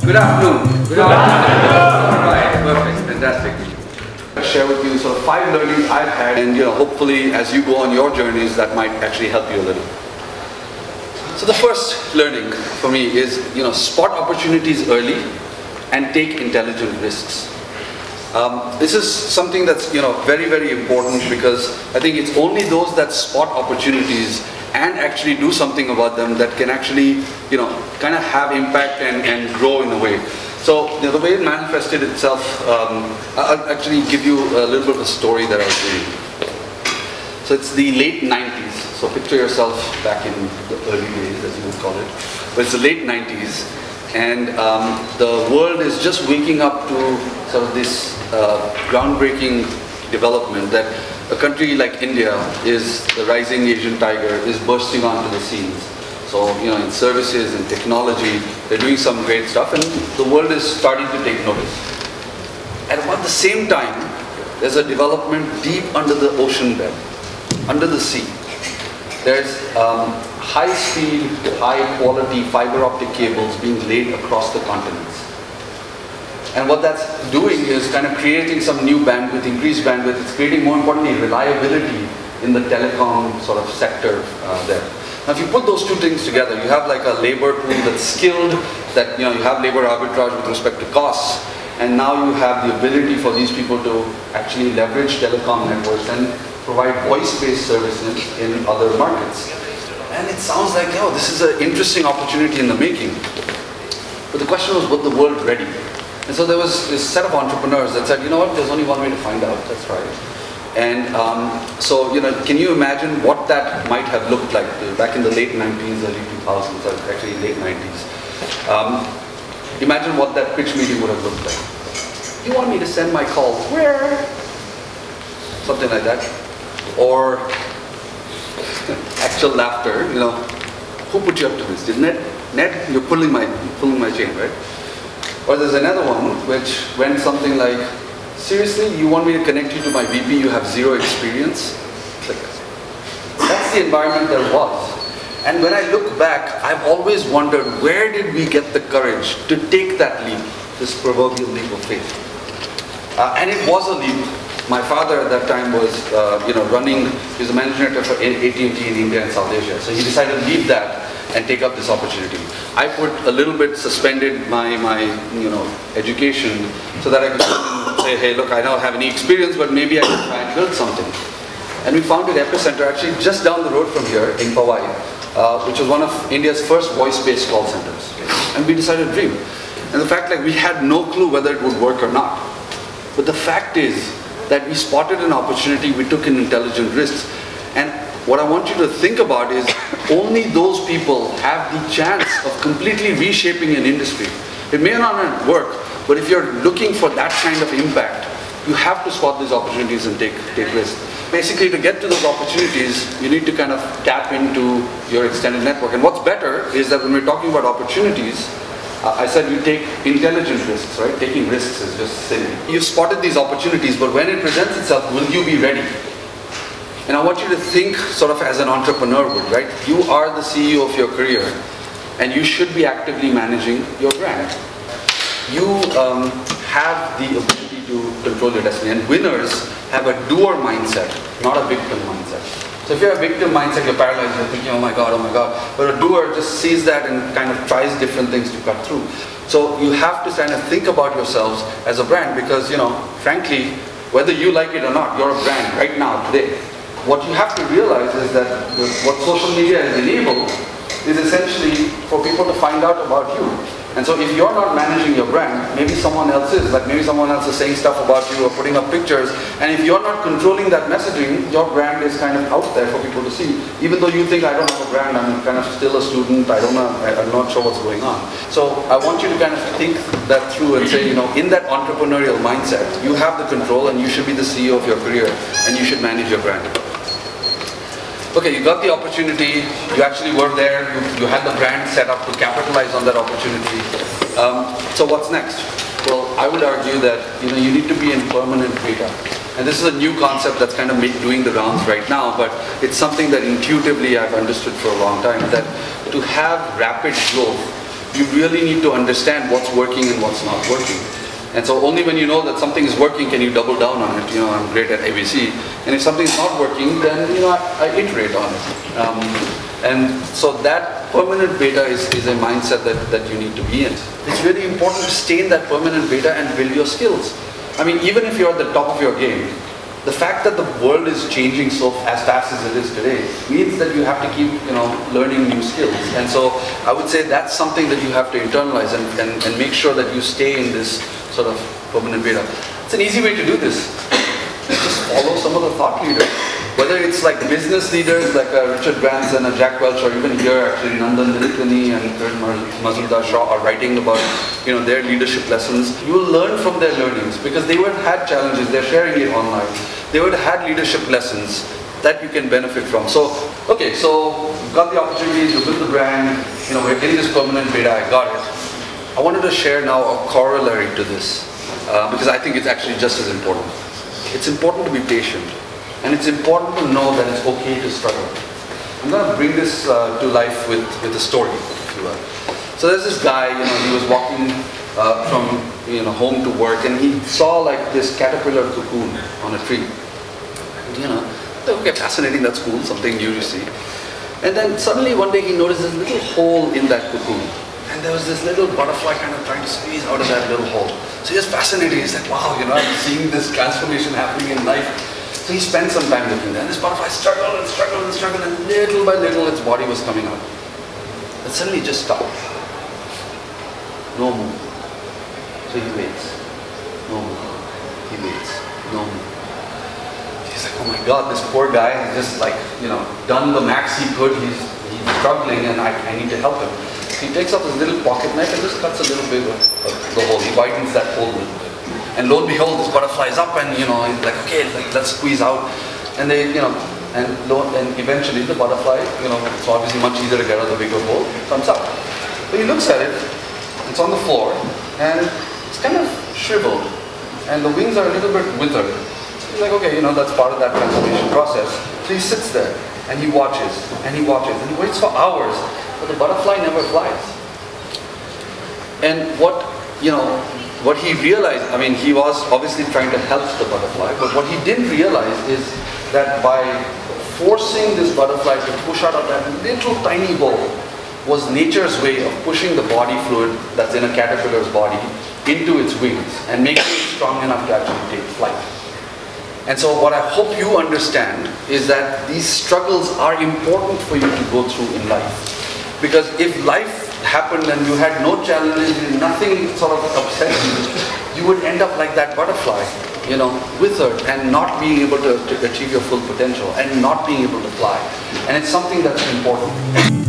Good afternoon. Good afternoon. All right, perfect, fantastic. I'll share with you sort of 5 learnings I've had, and hopefully as you go on your journeys, that might actually help you a little. So the first learning for me is, spot opportunities early and take intelligent risks. This is something that's very, very important, because I think it's only those that spot opportunities and actually do something about them that can actually kind of have impact and grow in a way. So the way it manifested itself, I'll actually give you a little bit of a story that I was reading. So it's the late 90s, so picture yourself back in the early days, as you would call it, but it's the late 90s, and the world is just waking up to sort of this groundbreaking development that a country like India is the rising Asian tiger, is bursting onto the scenes. So, in services and technology, they're doing some great stuff, and the world is starting to take notice. At about the same time, there's a development deep under the ocean bed, under the sea. There's high-speed, high-quality fiber optic cables being laid across the continents. And what that's doing is kind of creating some new bandwidth, increased bandwidth. It's creating, more importantly, reliability in the telecom sort of sector there. Now, if you put those two things together, you have like a labor pool that's skilled, that you have labor arbitrage with respect to costs, and now you have the ability for these people to actually leverage telecom networks and provide voice-based services in other markets. And it sounds like, this is an interesting opportunity in the making. But the question was the world ready? And so there was this set of entrepreneurs that said, there's only one way to find out, that's right. And so, can you imagine what that might have looked like back in the late 90s, early 2000s, or actually late 90s? Imagine what that pitch meeting would have looked like. You want me to send my call where? Something like that. Or actual laughter, who put you up to this? Did Ned, you're pulling my chain, right? Or there's another one which went something like, seriously, you want me to connect you to my VP, you have zero experience? That's the environment there was. And when I look back, I've always wondered, where did we get the courage to take that leap, this proverbial leap of faith? And it was a leap. My father at that time was, running, he was a managing director for AT&T in India and South Asia. So he decided to leave that and take up this opportunity. I put a little bit, suspended my education so that I could say, hey, look, I don't have any experience, but maybe I can try and build something. And we founded Epicenter actually just down the road from here in Powai, which was one of India's first voice-based call centers. And we decided to dream. And the fact, we had no clue whether it would work or not. But the fact is that we spotted an opportunity, we took in intelligent risks. And what I want you to think about is only those people have the chance of completely reshaping an industry. It may not work, but if you're looking for that kind of impact, you have to spot these opportunities and take risks. Basically, to get to those opportunities, you need to kind of tap into your extended network. And what's better is that when we're talking about opportunities, I said you take intelligent risks, right? Taking risks is just silly. You've spotted these opportunities, but when it presents itself, will you be ready? And I want you to think sort of as an entrepreneur would, right? You are the CEO of your career, and you should be actively managing your brand. You have the ability to control your destiny, and winners have a doer mindset, not a victim mindset. So if you're a victim mindset, you're paralyzed, you're thinking, oh my God, but a doer just sees that and kind of tries different things to cut through. So you have to kind of think about yourselves as a brand, because, frankly, whether you like it or not, you're a brand right now, today. What you have to realize is that what social media has enabled is essentially for people to find out about you. And so if you're not managing your brand, maybe someone else is. Maybe someone else is saying stuff about you or putting up pictures. And if you're not controlling that messaging, your brand is kind of out there for people to see. Even though you think, I don't have a brand, I'm kind of still a student, I'm not sure what's going on. So I want you to kind of think that through and say, in that entrepreneurial mindset, you have the control and you should be the CEO of your career and you should manage your brand. Okay, you got the opportunity, you actually were there, you had the brand set up to capitalize on that opportunity. So what's next? Well, I would argue that you need to be in permanent beta. And this is a new concept that's kind of doing the rounds right now, but it's something that intuitively I've understood for a long time, that to have rapid growth, you really need to understand what's working and what's not working. And so only when you know that something is working can you double down on it. I'm great at ABC. And if something's not working, then I iterate on it. And so that permanent beta is a mindset that you need to be in. It's really important to stay in that permanent beta and build your skills. I mean, even if you're at the top of your game, the fact that the world is changing as fast as it is today means that you have to keep, learning new skills. And so I would say that's something that you have to internalize and make sure that you stay in this sort of permanent beta. It's an easy way to do this. Just follow some of the thought leaders. Whether it's like business leaders like Richard Branson and Jack Welch, or even here actually Nandan Nilekani and Mazumdar Shaw are writing about their leadership lessons. You will learn from their learnings because they would have had challenges. They're sharing it online. They would have had leadership lessons that you can benefit from. So, okay, so we've got the opportunity to build the brand. We're in this permanent beta. I got it. I wanted to share now a corollary to this because I think it's actually just as important. It's important to be patient. And it's important to know that it's okay to struggle. I'm going to bring this to life with a story, if you will. So there's this guy, he was walking from home to work, and he saw like this caterpillar cocoon on a tree. And, okay, fascinating, that's cool, something new to see. And then suddenly one day he noticed this little hole in that cocoon. And there was this little butterfly kind of trying to squeeze out of that little hole. So he was fascinated. He's like, wow, I'm seeing this transformation happening in life. So he spent some time looking there, and this butterfly struggled and struggled and struggled, and little by little its body was coming out. And suddenly it just stopped. No move. So he waits. No move. He waits. No move. He's like, oh my God, this poor guy has just done the max he could. He's struggling, and I need to help him. So he takes out his little pocket knife and just cuts a little bit of the hole. He widens that hole a little bit. And lo and behold, this butterfly is up, and he's like, okay, let's squeeze out. And they, and eventually the butterfly, it's obviously much easier to get out of the bigger hole, comes up. But he looks at it, it's on the floor, and it's kind of shriveled, and the wings are a little bit withered. He's like, okay, that's part of that transformation process. So he sits there, and he watches, and he watches, and he waits for hours, but the butterfly never flies. And what he realized, he was obviously trying to help the butterfly, but what he didn't realize is that by forcing this butterfly to push out of that little tiny hole was nature's way of pushing the body fluid that's in a caterpillar's body into its wings and making it strong enough to actually take flight. And so what I hope you understand is that these struggles are important for you to go through in life. Because if life happened and you had no challenges, nothing sort of upset you, you would end up like that butterfly, withered and not being able to achieve your full potential and not being able to fly. And it's something that's important.